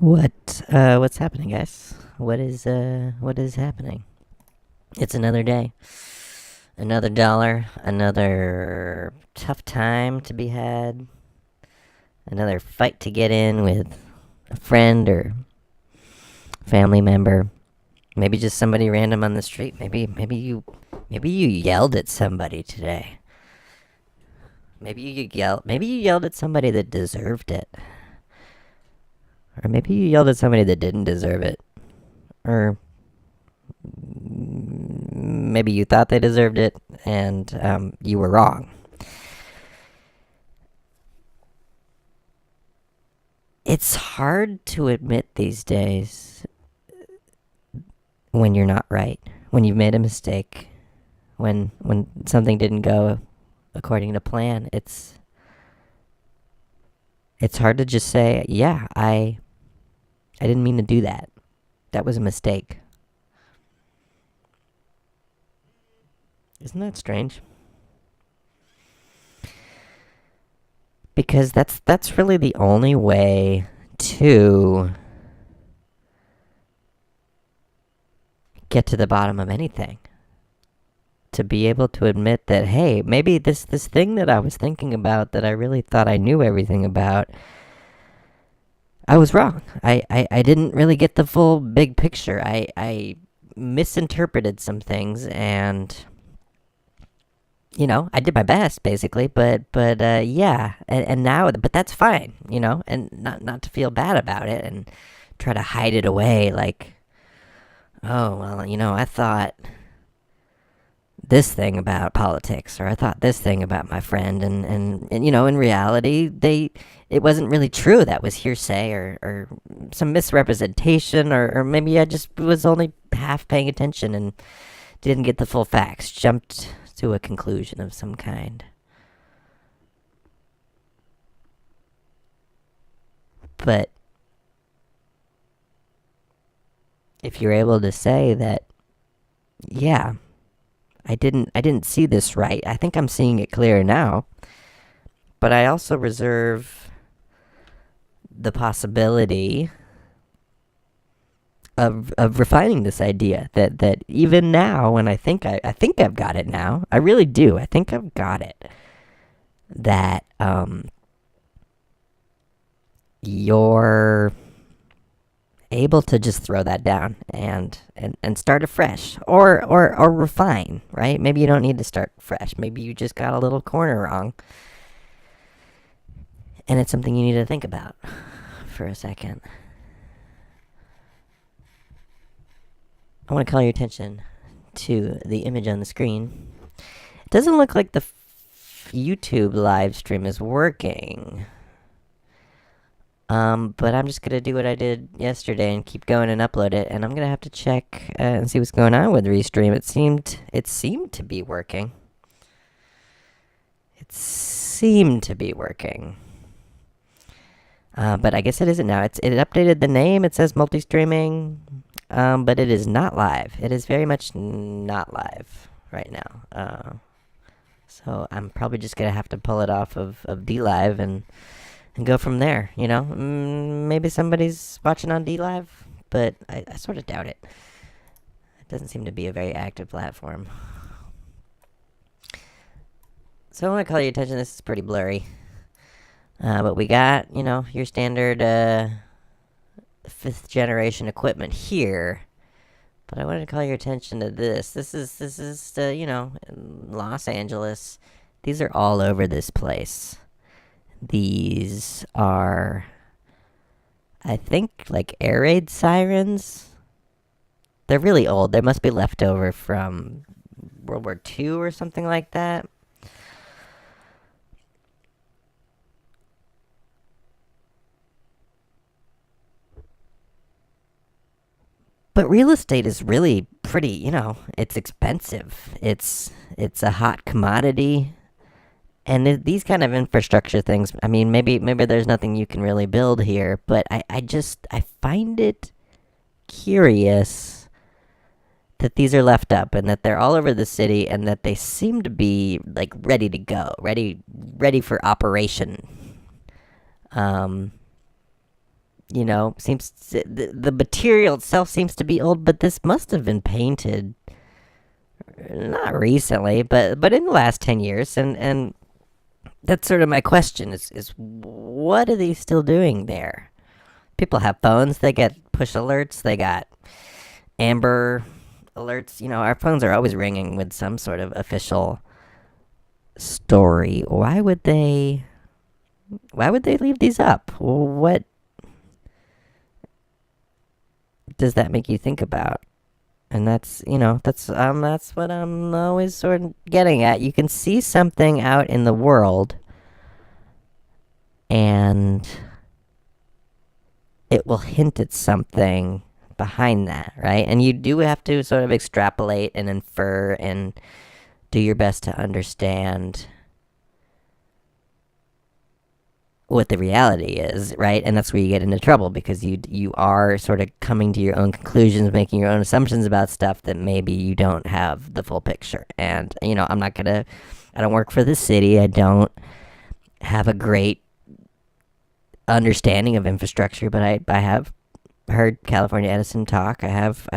What's happening, guys? What is happening? It's another day, another dollar, another tough time to be had, another fight to get in with a friend or family member. Maybe just somebody random on the street. Maybe you yelled at somebody today. Maybe you yelled at somebody that deserved it. Or maybe you yelled at somebody that didn't deserve it. Or maybe you thought they deserved it and you were wrong. It's hard to admit these days when you're not right, when you've made a mistake, when something didn't go according to plan. It's hard to just say, yeah, I didn't mean to do that. That was a mistake. Isn't that strange? Because that's really the only way to get to the bottom of anything. To be able to admit that, hey, maybe this thing that I was thinking about, that I really thought I knew everything about, I was wrong. I didn't really get the full big picture. I misinterpreted some things, and I did my best, basically, but yeah, and now, but that's fine, and not to feel bad about it and try to hide it away, like, oh well, I thought this thing about politics, or I thought this thing about my friend, and in reality, it wasn't really true. That was hearsay, or some misrepresentation, or maybe I just was only half paying attention and didn't get the full facts, jumped to a conclusion of some kind. But if you're able to say that, yeah, I didn't see this right. I think I'm seeing it clearer now. But I also reserve the possibility of refining this idea, that even now, when I think I've got it now. I really do. I think I've got it. That you're able to just throw that down and start afresh, or refine, right? Maybe you don't need to start fresh. Maybe you just got a little corner wrong, and it's something you need to think about for a second. I want to call your attention to the image on the screen. It doesn't look like the YouTube live stream is working. But I'm just gonna do what I did yesterday and keep going and upload it, and I'm gonna have to check and see what's going on with Restream. It seemed to be working. It seemed to be working. But I guess it isn't now. It updated the name. It says multi-streaming, but it is not live. It is very much not live right now. So I'm probably just gonna have to pull it off of DLive and go from there. Maybe somebody's watching on DLive, but I sort of doubt it. It doesn't seem to be a very active platform. So I want to call your attention. This is pretty blurry. But we got, your standard 5th generation equipment here. But I wanted to call your attention to this. This is Los Angeles. These are all over this place. These are, I think, like air raid sirens. They're really old. They must be left over from World War II or something like that. But real estate is really pretty, it's expensive. It's a hot commodity. And these kind of infrastructure things, I mean, maybe there's nothing you can really build here, but I find it curious that these are left up and that they're all over the city and that they seem to be like ready to go, ready for operation. seems the material itself seems to be old, but this must have been painted not recently, but in the last 10 years, and that's sort of my question is what are they still doing there? People have phones, they get push alerts, they got amber alerts. Our phones are always ringing with some sort of official story. Why would they leave these up? What does that make you think about? And that's what I'm always sort of getting at. You can see something out in the world, and it will hint at something behind that, right? And you do have to sort of extrapolate and infer and do your best to understand what the reality is, right? And that's where you get into trouble, because you are sort of coming to your own conclusions, making your own assumptions about stuff that maybe you don't have the full picture. And I don't work for the city. I don't have a great understanding of infrastructure, but I have heard California Edison talk. I have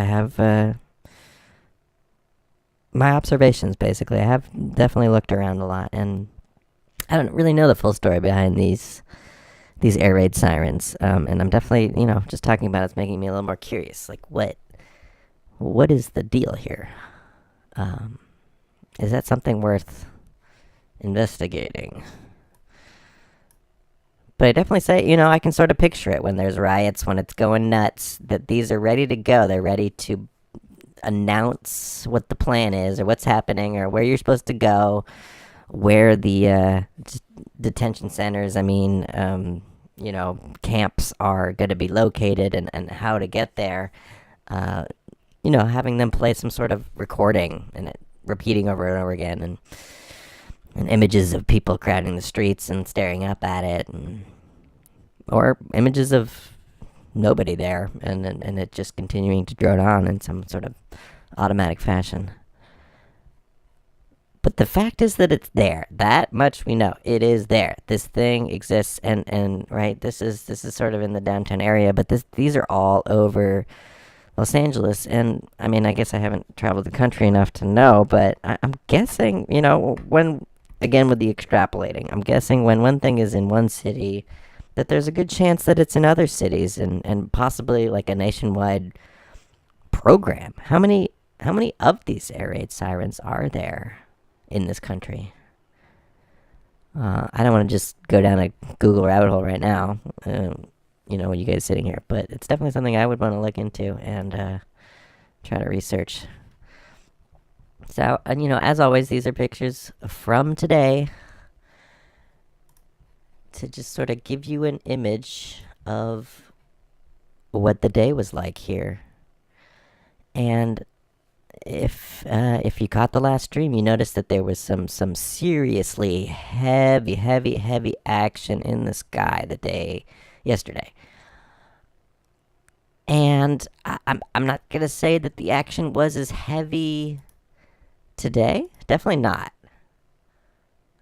my observations, basically. I have definitely looked around a lot, and I don't really know the full story behind these air raid sirens. And I'm definitely, just talking about it's making me a little more curious. Like, what is the deal here? Is that something worth investigating? But I definitely say, I can sort of picture it when there's riots, when it's going nuts, that these are ready to go. They're ready to announce what the plan is, or what's happening, or where you're supposed to go, where the detention centers, camps are going to be located, and how to get there. Having them play some sort of recording and it repeating over and over again, and images of people crowding the streets and staring up at it, or images of nobody there, and it just continuing to drone on in some sort of automatic fashion. But the fact is that it's there. That much we know. It is there. This thing exists, and right. This is sort of in the downtown area, but these are all over Los Angeles. And I guess I haven't traveled the country enough to know, but I'm guessing, when again with the extrapolating, I'm guessing when one thing is in one city, that there's a good chance that it's in other cities, and possibly like a nationwide program. How many of these air raid sirens are there in this country? I don't want to just go down a Google rabbit hole right now, when you guys sitting here, but it's definitely something I would want to look into and try to research. So, as always, these are pictures from today to just sort of give you an image of what the day was like here. And if you caught the last stream, you noticed that there was some seriously heavy action in the sky yesterday. And I'm not gonna say that the action was as heavy today. Definitely not.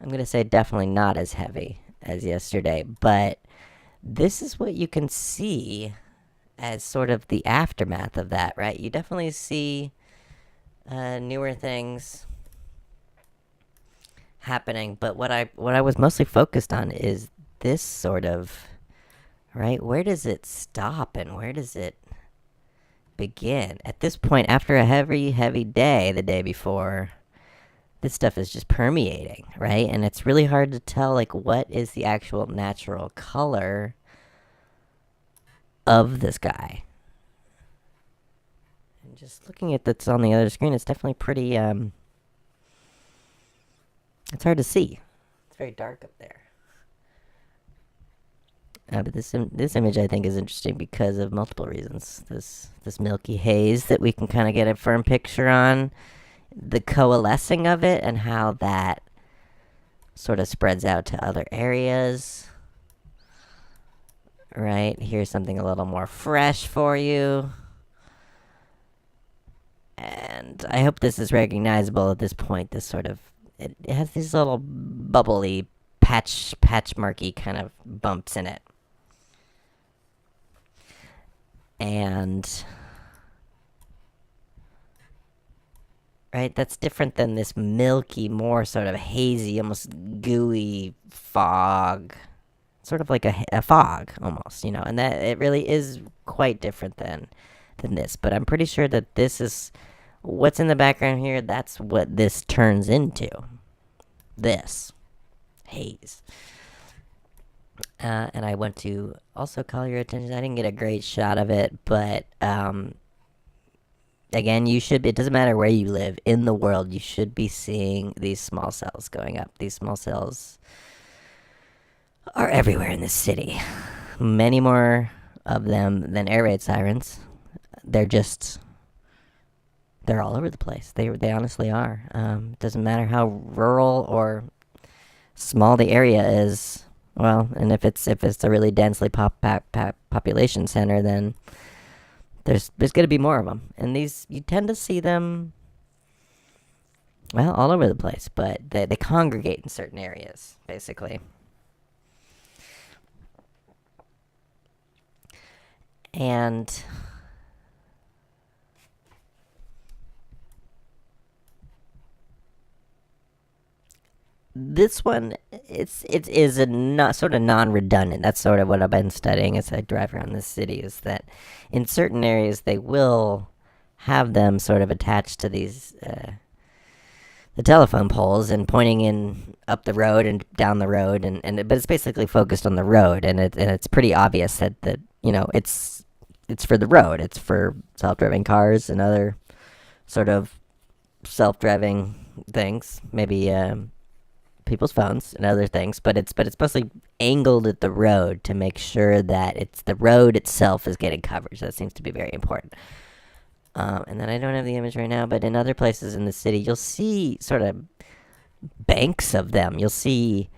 I'm gonna say definitely not as heavy as yesterday. But this is what you can see as sort of the aftermath of that, right? You definitely see newer things happening, but what I was mostly focused on is this sort of, right? Where does it stop and where does it begin? At this point, after a heavy day the day before, this stuff is just permeating, right? And it's really hard to tell, like, what is the actual natural color of the sky. And just looking at that's on the other screen, it's definitely pretty, it's hard to see. It's very dark up there. But this image, I think, is interesting because of multiple reasons. This milky haze that we can kind of get a firm picture on, the coalescing of it, and how that sort of spreads out to other areas. Right, here's something a little more fresh for you. And I hope this is recognizable at this point. This sort of, it has these little bubbly, patch marky kind of bumps in it. And right, that's different than this milky, more sort of hazy, almost gooey fog, sort of like a fog almost, and that it really is quite different than this. But I'm pretty sure that this is what's in the background here. That's what this turns into. This haze. And I want to also call your attention. I didn't get a great shot of it, but again, it doesn't matter where you live in the world, you should be seeing these small cells going up. These small cells are everywhere in this city. Many more of them than air raid sirens. They're all over the place. They honestly are. It doesn't matter how rural or small the area is. Well, and if it's a really densely population center, then there's going to be more of them. And these, you tend to see them, well, all over the place, but they congregate in certain areas, basically. And this one, it is a sort of non-redundant. That's sort of what I've been studying as I drive around this city, is that in certain areas they will have them sort of attached to these the telephone poles and pointing in up the road and down the road, but it's basically focused on the road, and it's pretty obvious that it's for the road. It's for self-driving cars and other sort of self-driving things, maybe people's phones and other things, but it's mostly angled at the road to make sure that it's the road itself is getting coverage. That seems to be very important. And then I don't have the image right now, but in other places in the city, you'll see sort of banks of them. You'll see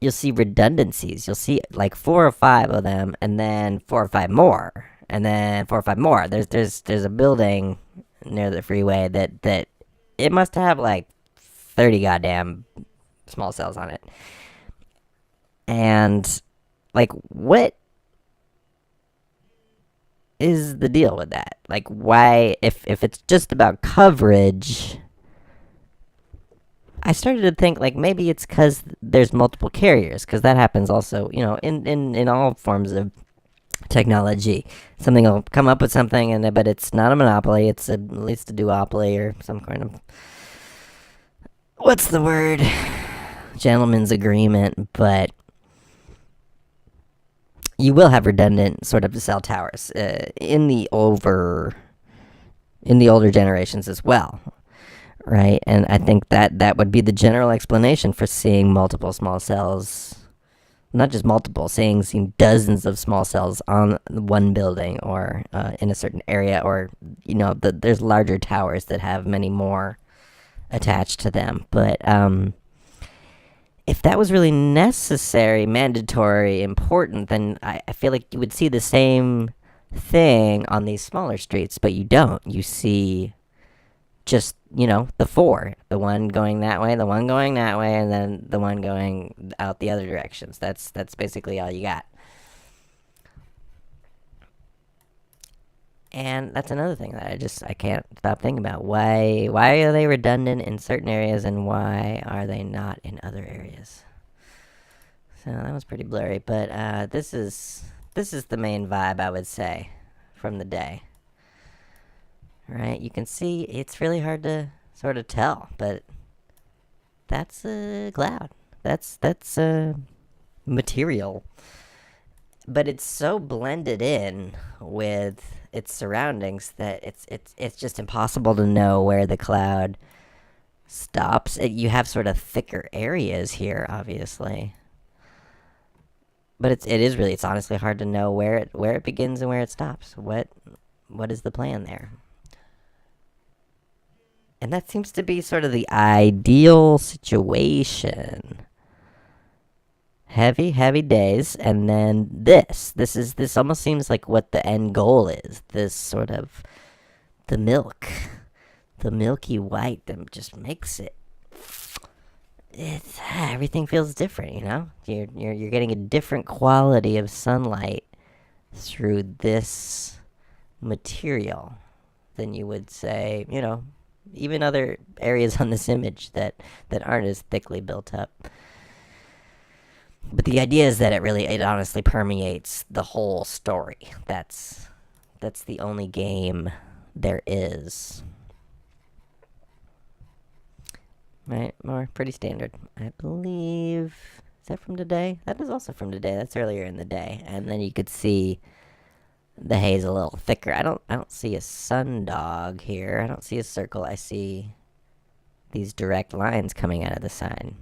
redundancies. You'll see like 4 or 5 of them, and then 4 or 5 more, and then 4 or 5 more. There's a building near the freeway that it must have like 30 goddamn small cells on it. And like, what is the deal with that? Like, why, if it's just about coverage, I started to think like maybe it's because there's multiple carriers, because that happens also, in all forms of technology. Something will come up with something, but it's not a monopoly. It's at least a duopoly or some kind of, what's the word? Gentleman's agreement. But you will have redundant sort of cell towers in the older generations as well, right? And I think that would be the general explanation for seeing multiple small cells. Not just multiple, seeing dozens of small cells on one building or in a certain area, or there's larger towers that have many more attached to them. But if that was really necessary, mandatory, important, then I feel like you would see the same thing on these smaller streets, but you don't. You see just, the 4. The one going that way, the one going that way, and then the one going out the other directions. That's basically all you got. And that's another thing that I can't stop thinking about. Why are they redundant in certain areas, and why are they not in other areas? So that was pretty blurry, but this is the main vibe, I would say, from the day. Right? You can see it's really hard to sort of tell, but that's a cloud. That's a material. But it's so blended in with its surroundings that it's just impossible to know where the cloud stops. You have sort of thicker areas here, obviously, but it's honestly hard to know where it begins and where it stops. What is the plan there? And that seems to be sort of the ideal situation. Heavy days, and then this almost seems like what the end goal is. This sort of the milky white that just makes it. It's everything feels different, You're getting a different quality of sunlight through this material than you would say, even other areas on this image that aren't as thickly built up. But the idea is that it honestly permeates the whole story. That's the only game there is. Right, more pretty standard. I believe, is that from today? That is also from today. That's earlier in the day. And then you could see the haze a little thicker. I don't see a sundog here. I don't see a circle. I see these direct lines coming out of the sign.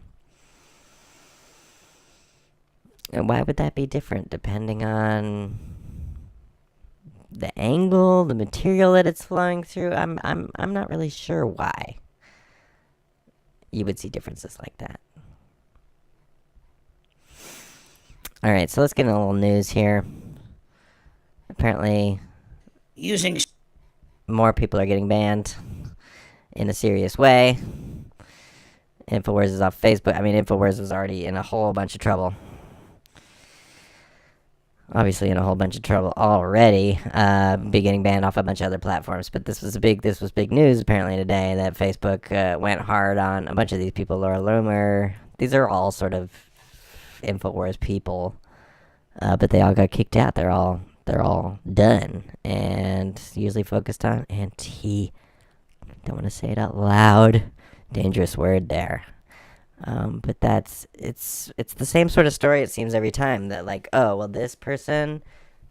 And why would that be different depending on the angle, the material that it's flowing through? I'm not really sure why you would see differences like that. All right, so let's get into a little news here. Apparently, more people are getting banned in a serious way. InfoWars is off Facebook. I mean, InfoWars was already in a whole bunch of trouble. Obviously, in a whole bunch of trouble already. Be getting banned off a bunch of other platforms. But this was big news apparently today that Facebook went hard on a bunch of these people. Laura Loomer. These are all sort of InfoWars people, but they all got kicked out. They're all done, and usually focused on anti. Don't want to say it out loud. Dangerous word there. But it's the same sort of story it seems every time, that like, oh, well, this person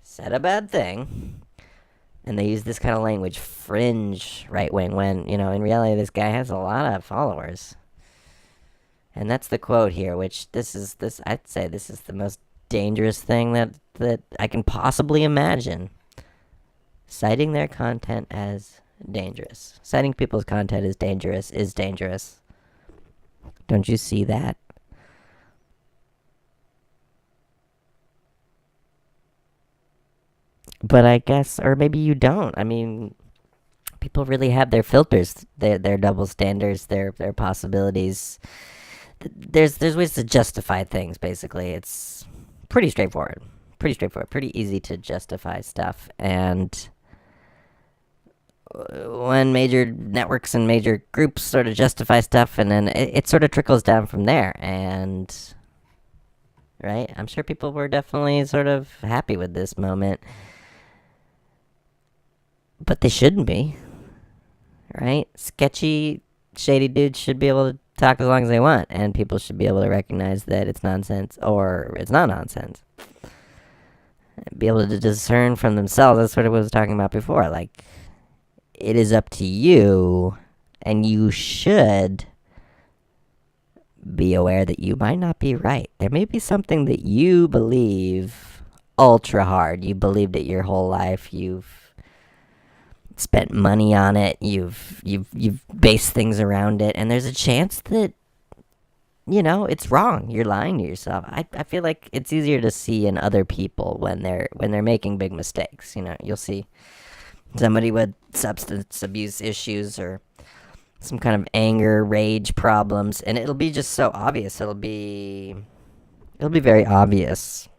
said a bad thing, and they use this kind of language, fringe right wing, when, in reality this guy has a lot of followers. And that's the quote here, which I'd say this is the most dangerous thing that I can possibly imagine. Citing their content as dangerous. Citing people's content as dangerous is dangerous. Don't you see that? But I guess, or maybe you don't. I mean, people really have their filters, their double standards, their possibilities. There's ways to justify things, basically. It's pretty straightforward. Pretty easy to justify stuff. And when major networks and major groups sort of justify stuff, and then it sort of trickles down from there. And, right, I'm sure people were definitely sort of happy with this moment. But they shouldn't be, right? Sketchy, shady dudes should be able to talk as long as they want, and people should be able to recognize that it's nonsense or it's not nonsense. Be able to discern from themselves. That's sort of what I was talking about before. Like, it is up to you, and you should be aware that you might not be right. There may be something that you believe ultra hard. You believed it your whole life. You've spent money on it. You've based things around it, and there's a chance that it's wrong. You're lying to yourself. I feel like it's easier to see in other people when they're making big mistakes. You'll see somebody with substance abuse issues or some kind of anger, rage problems, and it'll be just so obvious. It'll be very obvious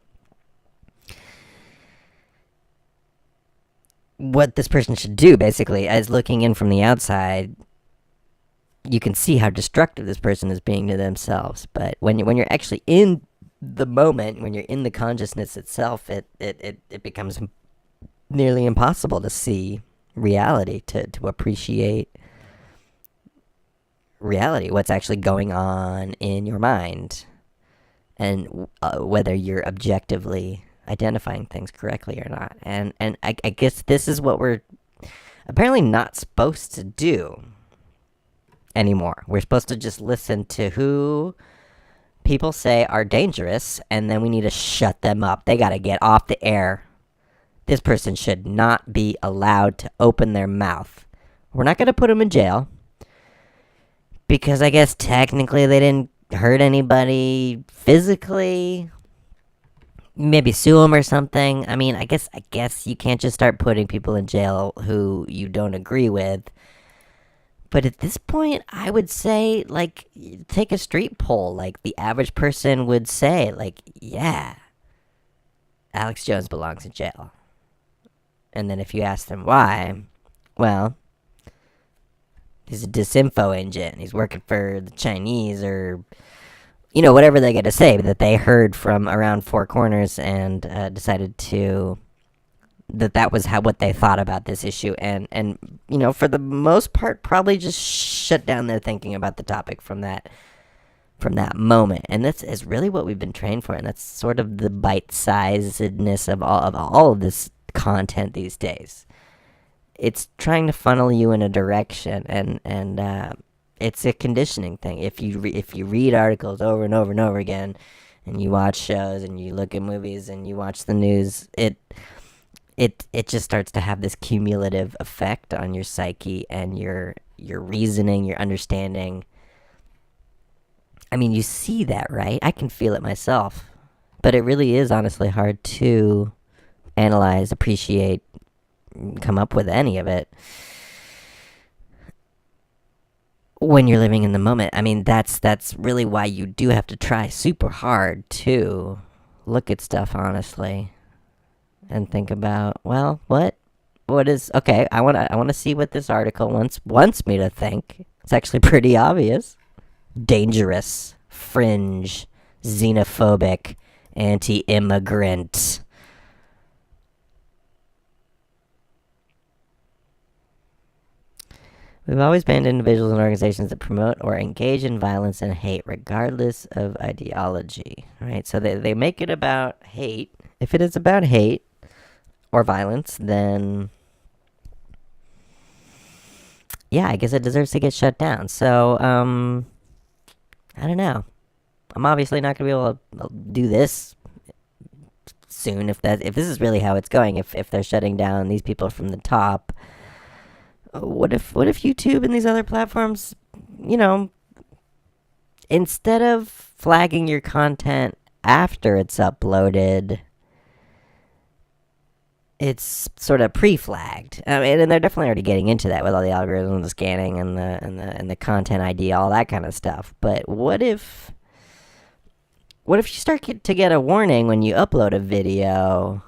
what this person should do, basically. As looking in from the outside, you can see how destructive this person is being to themselves. But when you're actually in the moment, when you're in the consciousness itself, it becomes nearly impossible to see reality, to appreciate reality, what's actually going on in your mind, and whether you're objectively identifying things correctly or not. And I guess this is what we're apparently not supposed to do anymore. We're supposed to just listen to who people say are dangerous, and then we need to shut them up. They got to get off the air. This person should not be allowed to open their mouth. We're not going to put them in jail, because I guess technically they didn't hurt anybody physically. Maybe sue them or something. I mean, I guess you can't just start putting people in jail who you don't agree with. But at this point, I would say, like, take a street poll. Like, the average person would say, like, yeah, Alex Jones belongs in jail. And then if you ask them why, well, he's a disinfo agent. He's working for the Chinese, or whatever they get to say that they heard from around four corners, and decided to that was what they thought about this issue, and for the most part probably just shut down their thinking about the topic from that moment. And that's is really what we've been trained for, and that's sort of the bite-sizedness of all of this content these days. It's trying to funnel you in a direction, and it's a conditioning thing. If you read articles over and over and over again, and you watch shows, and you look at movies, and you watch the news, it just starts to have this cumulative effect on your psyche and your reasoning, your understanding. I mean, you see that, right? I can feel it myself. But it really is honestly hard to analyze, appreciate, come up with any of it when you're living in the moment. I mean, that's really why you do have to try super hard to look at stuff honestly and think about, well, what is okay, I want to see what this article wants me to think. It's actually pretty obvious. Dangerous, fringe, xenophobic, anti-immigrant. We've always banned individuals and organizations that promote or engage in violence and hate, regardless of ideology. Right? So they make it about hate. If it is about hate or violence, then yeah, I guess it deserves to get shut down. So, I don't know. I'm obviously not gonna be able to do this soon if this is really how it's going. If they're shutting down these people from the top, what if YouTube and these other platforms, instead of flagging your content after it's uploaded, it's sort of pre-flagged. I mean, and they're definitely already getting into that with all the algorithms, the scanning, and the content ID, all that kind of stuff. But what if you start to get a warning when you upload a video,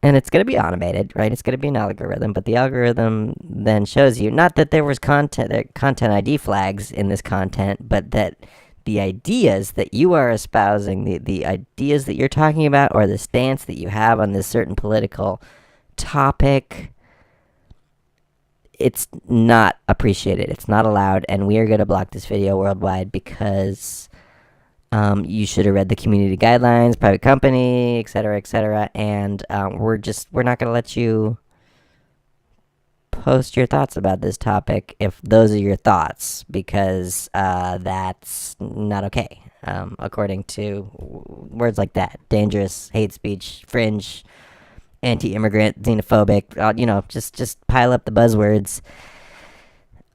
and it's going to be automated, right? It's going to be an algorithm, but the algorithm then shows you not that there was content ID flags in this content, but that the ideas that you are espousing, the ideas that you're talking about, or the stance that you have on this certain political topic, it's not appreciated. It's not allowed, and we are going to block this video worldwide because you should have read the community guidelines, private company, etc., and we're not going to let you post your thoughts about this topic if those are your thoughts, because that's not okay, according to words like that: dangerous, hate speech, fringe, anti-immigrant, xenophobic. Just pile up the buzzwords.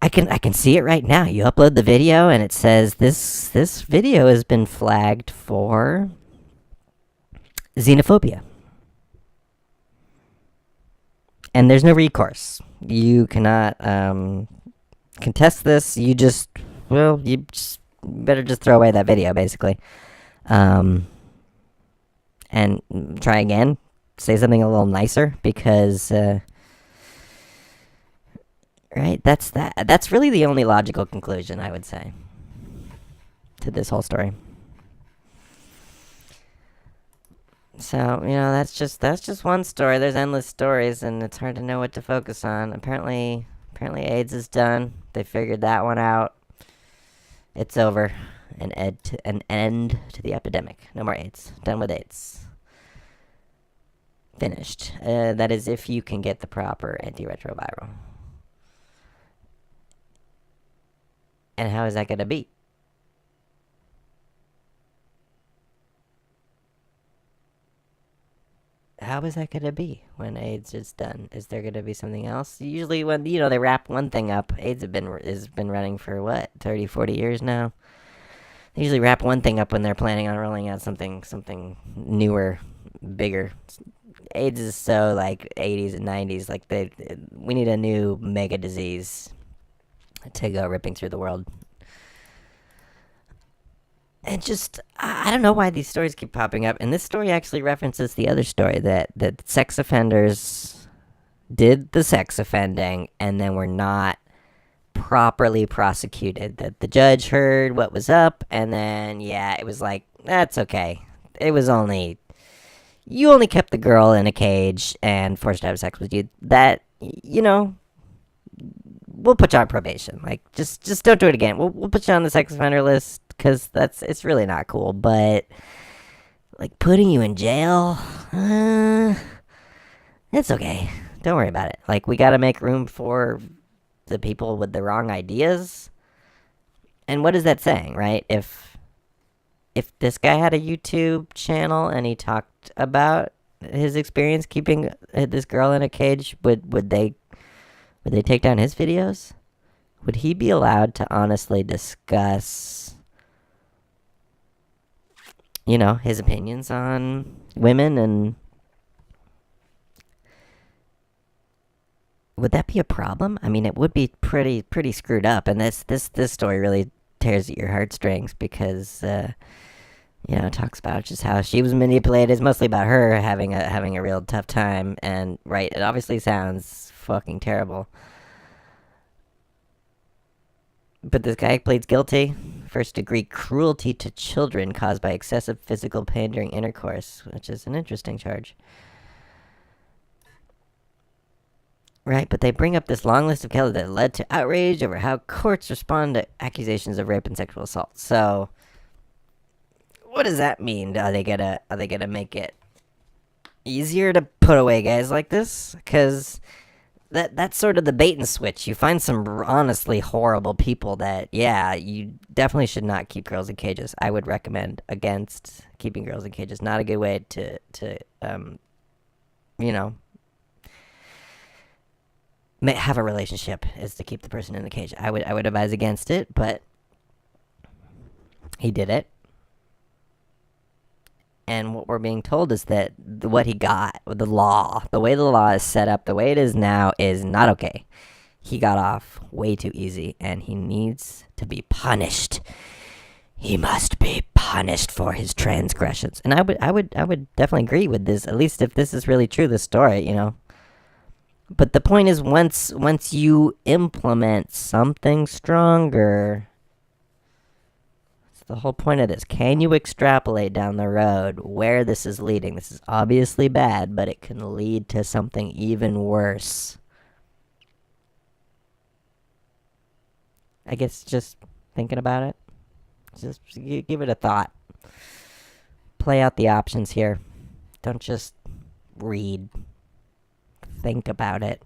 I can see it right now. You upload the video and it says this video has been flagged for xenophobia, and there's no recourse. You cannot contest this. You just better just throw away that video, basically, and try again. Say something a little nicer, because right, that's really the only logical conclusion, I would say, to this whole story. So, that's just one story. There's endless stories, and it's hard to know what to focus on. Apparently AIDS is done. They figured that one out. It's over. An end to the epidemic. No more AIDS. Done with AIDS. Finished. That is, if you can get the proper antiretroviral. And how is that going to be? How is that going to be when AIDS is done? Is there going to be something else? Usually when, they wrap one thing up, AIDS has been running for, 30, 40 years now? They usually wrap one thing up when they're planning on rolling out something newer, bigger. AIDS is so, 80s and 90s. We need a new mega disease to go ripping through the world. And just, I don't know why these stories keep popping up. And this story actually references the other story that sex offenders did the sex offending and then were not properly prosecuted. That the judge heard what was up, and then, yeah, it was like, that's okay. It was only, you only kept the girl in a cage and forced to have sex with you. That, we'll put you on probation. Like, just don't do it again. We'll put you on the sex offender list because it's really not cool. But like putting you in jail, it's okay. Don't worry about it. Like, we gotta make room for the people with the wrong ideas. And what is that saying, right? If this guy had a YouTube channel and he talked about his experience keeping this girl in a cage, would they take down his videos? Would he be allowed to honestly discuss, his opinions on women? And would that be a problem? I mean, it would be pretty screwed up. And this story really tears at your heartstrings because it talks about just how she was manipulated. It's mostly about her having a real tough time. And right, it obviously sounds fucking terrible. But this guy pleads guilty. First degree cruelty to children caused by excessive physical pain during intercourse, which is an interesting charge. Right, but they bring up this long list of cases that led to outrage over how courts respond to accusations of rape and sexual assault. So, what does that mean? Are they gonna make it easier to put away guys like this? Because that's sort of the bait and switch. You find some honestly horrible people that, yeah, you definitely should not keep girls in cages. I would recommend against keeping girls in cages. Not a good way to you know, have a relationship is to keep the person in the cage. I would advise against it, but he did it. And what we're being told is that what he got, the law, the way the law is set up, the way it is now, is not okay. He got off way too easy, and he needs to be punished. He must be punished for his transgressions. And I would definitely agree with this. At least if this is really true, the story, But the point is, once you implement something stronger, the whole point of this. Can you extrapolate down the road where this is leading? This is obviously bad, but it can lead to something even worse. I guess just thinking about it, just give it a thought. Play out the options here. Don't just read. Think about it.